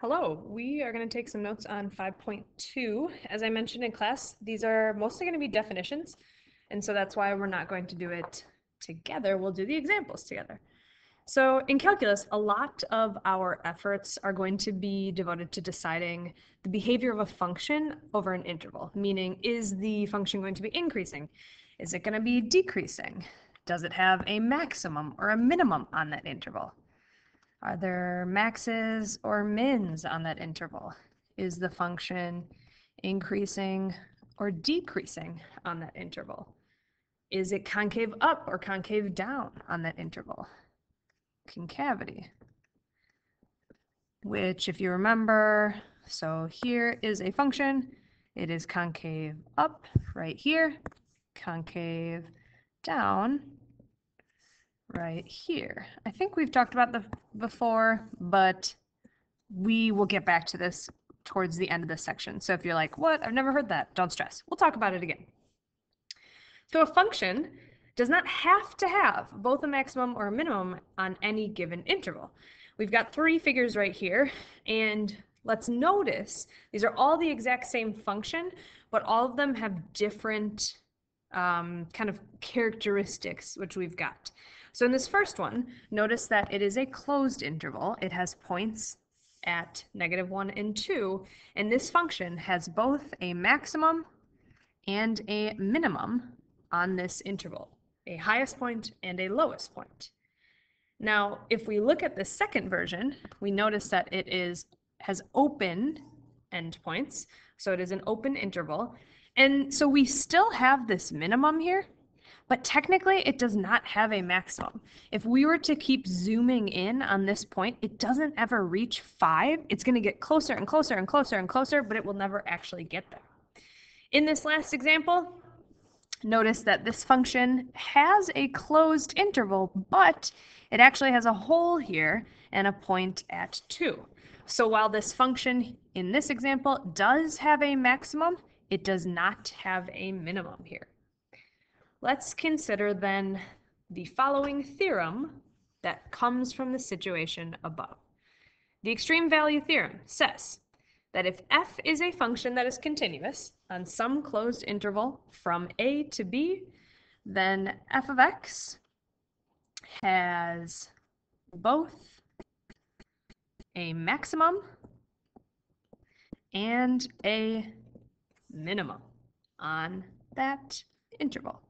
Hello, we are going to take some notes on 5.2. As I mentioned in class, these are mostly going to be definitions, and so that's why we're not going to do it together. We'll do the examples together. So in calculus, a lot of our efforts are going to be devoted to deciding the behavior of a function over an interval, meaning is the function going to be increasing? Is it going to be decreasing? Does it have a maximum or a minimum on that interval? Are there maxes or mins on that interval? Is the function increasing or decreasing on that interval? Is it concave up or concave down on that interval? Concavity, which if you remember, so here is a function. It is concave up right here, concave down right here. I think we've talked about this before, but we will get back to this towards the end of this section. So if you're like, what? I've never heard that. Don't stress. We'll talk about it again. So a function does not have to have both a maximum or a minimum on any given interval. We've got three figures right here, and let's notice these are all the exact same function, but all of them have different kind of characteristics, which we've got. So in this first one, notice that it is a closed interval. It has points at -1 and 2, and this function has both a maximum and a minimum on this interval, a highest point and a lowest point. Now, if we look at the second version, we notice that it has open endpoints, so it is an open interval, and so we still have this minimum here, but technically it does not have a maximum. If we were to keep zooming in on this point, it doesn't ever reach 5. It's going to get closer and closer and closer and closer, but it will never actually get there. In this last example, notice that this function has a closed interval, but it actually has a hole here and a point at 2. So while this function in this example does have a maximum, it does not have a minimum here. Let's consider then the following theorem that comes from the situation above. The extreme value theorem says that if f is a function that is continuous on some closed interval from a to b, then f of x has both a maximum and a minimum on that interval.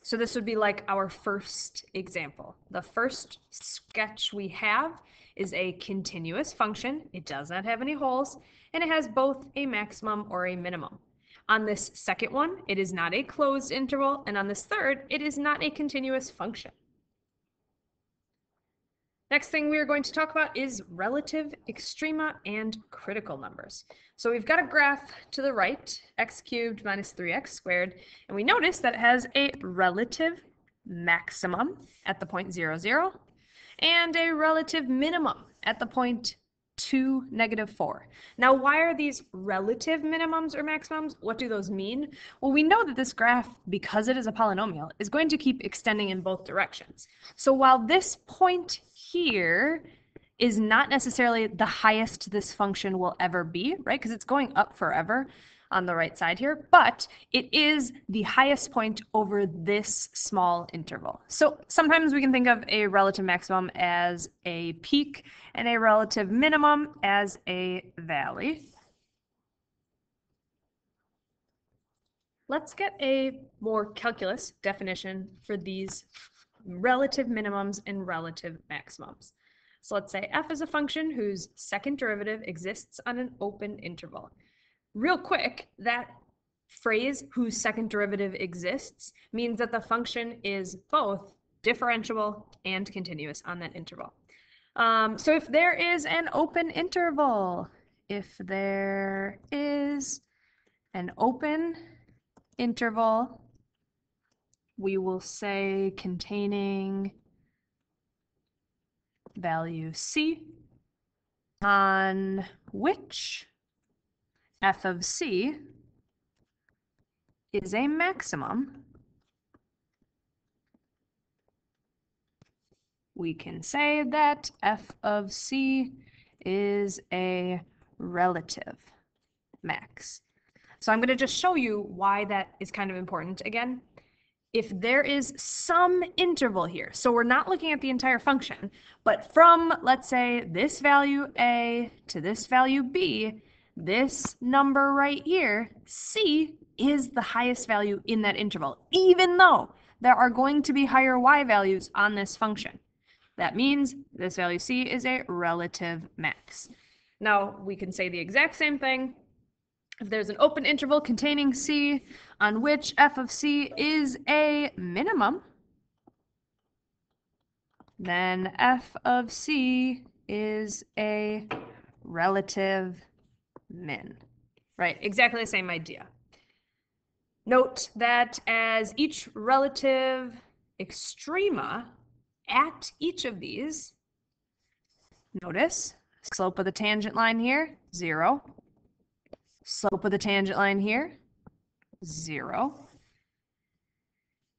So this would be like our first example. The first sketch we have is a continuous function. It does not have any holes, and it has both a maximum or a minimum. On this second one, it is not a closed interval, and on this third, it is not a continuous function. Next thing we are going to talk about is relative extrema and critical numbers. So we've got a graph to the right, x cubed minus 3x squared, and we notice that it has a relative maximum at the point 0, 0, and a relative minimum at the point 2, -4. Now, why are these relative minimums or maximums? What do those mean? Well, we know that this graph, because it is a polynomial, is going to keep extending in both directions. So while this point here is not necessarily the highest this function will ever be, right? Because it's going up forever on the right side here, but it is the highest point over this small interval. So sometimes we can think of a relative maximum as a peak and a relative minimum as a valley. Let's get a more calculus definition for these relative minimums and relative maximums. So let's say f is a function whose second derivative exists on an open interval. Real quick, that phrase, whose second derivative exists, means that the function is both differentiable and continuous on that interval. So if there is an open interval, we will say containing value c, on which f of c is a maximum we can say that f of c is a relative max. So I'm going to just show you why that is kind of important again. If there is some interval here, so we're not looking at the entire function, but from, let's say, this value a to this value b, this number right here, c, is the highest value in that interval, even though there are going to be higher y values on this function. That means this value c is a relative max. Now, we can say the exact same thing. If there's an open interval containing c on which f of c is a minimum, then f of c is a relative min. Right, exactly the same idea. Note that as each relative extrema at each of these, notice slope of the tangent line here, 0. Slope of the tangent line here, 0.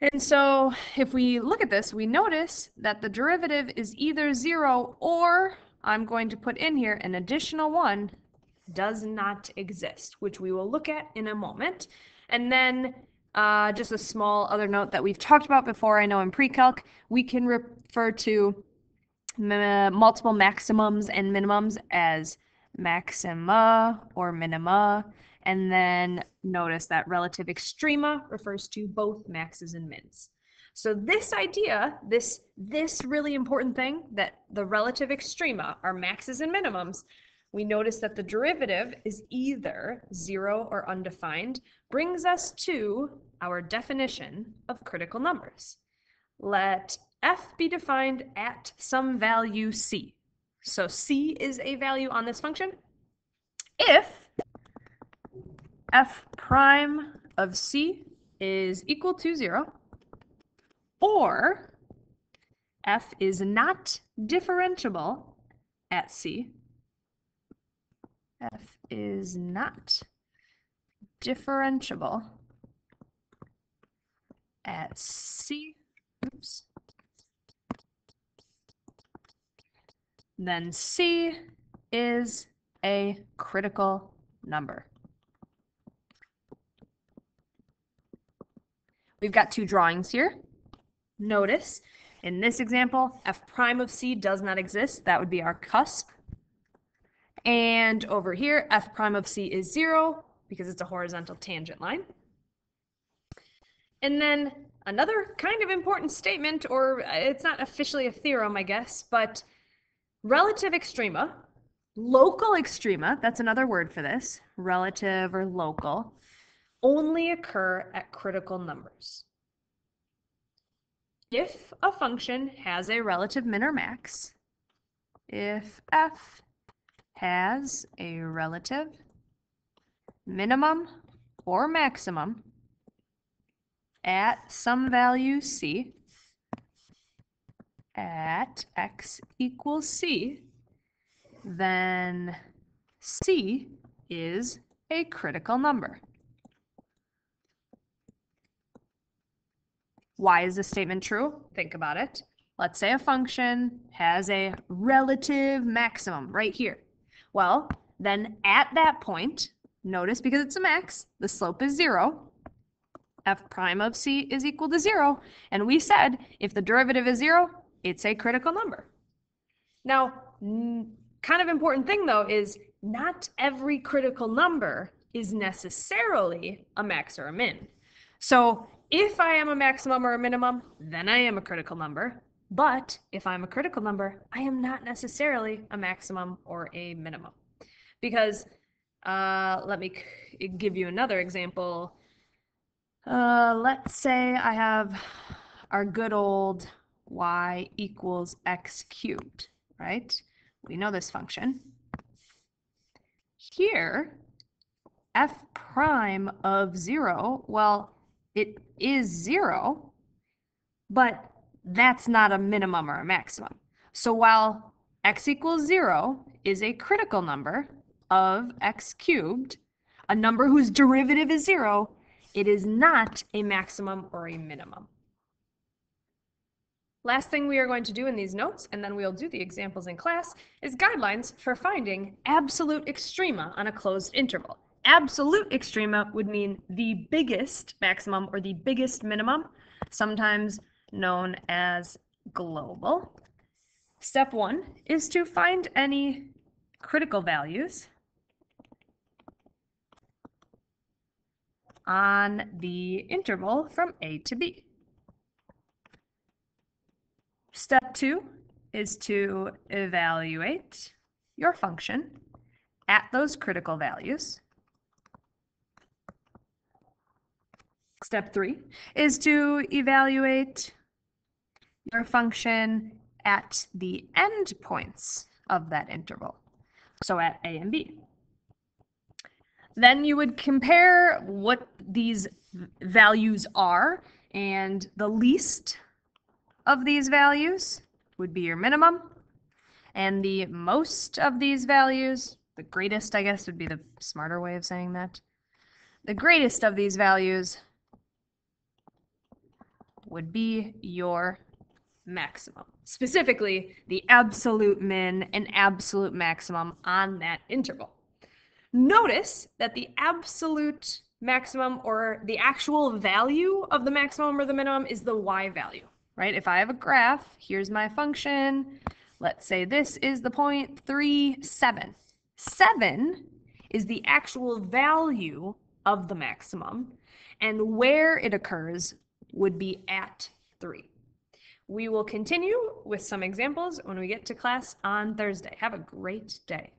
And so if we look at this, we notice that the derivative is either 0 or, I'm going to put in here, an additional 1 does not exist, which we will look at in a moment. And then just a small other note that we've talked about before, I know in pre-calc, we can refer to multiple maximums and minimums as maxima or minima. And then notice that relative extrema refers to both maxes and mins. So this idea, this really important thing, that the relative extrema are maxes and minimums, we notice that the derivative is either 0 or undefined, brings us to our definition of critical numbers. Let f be defined at some value c. So c is a value on this function if f prime of c is equal to 0, or f is not differentiable at c. F is not differentiable at c. Oops. Then c is a critical number. We've got two drawings here. Notice, in this example, f prime of c does not exist. That would be our cusp. And over here, f prime of c is 0 because it's a horizontal tangent line. And then another kind of important statement, or it's not officially a theorem, I guess, but relative extrema, local extrema, that's another word for this, relative or local, only occur at critical numbers. If a function has a relative min or max, if f has a relative minimum or maximum at some value c, at x equals c, then c is a critical number. Why is this statement true? Think about it. Let's say a function has a relative maximum right here. Well, then at that point, notice because it's a max, the slope is 0. F prime of c is equal to 0. And we said if the derivative is 0, it's a critical number. Now, kind of important thing though is not every critical number is necessarily a max or a min. So if I am a maximum or a minimum, then I am a critical number. But if I'm a critical number, I am not necessarily a maximum or a minimum. Because let me give you another example. Let's say I have our good old y equals x cubed, right? We know this function. Here, f prime of 0, well, it is 0, but that's not a minimum or a maximum. So while x equals 0 is a critical number of x cubed, a number whose derivative is 0, it is not a maximum or a minimum. Last thing we are going to do in these notes, and then we'll do the examples in class, is guidelines for finding absolute extrema on a closed interval. Absolute extrema would mean the biggest maximum or the biggest minimum, sometimes known as global. Step 1 is to find any critical values on the interval from A to B. Step 2 is to evaluate your function at those critical values. Step 3 is to evaluate your function at the endpoints of that interval, so at A and B. Then you would compare what these values are, and the least of these values would be your minimum, and the most of these values, the greatest, I guess, would be the smarter way of saying that. The greatest of these values would be your maximum, specifically the absolute min and absolute maximum on that interval. Notice that the absolute maximum, or the actual value of the maximum or the minimum, is the y value, right? If I have a graph, here's my function. Let's say this is the point 3, 7. 7 is the actual value of the maximum, and where it occurs would be at 3. We will continue with some examples when we get to class on Thursday. Have a great day.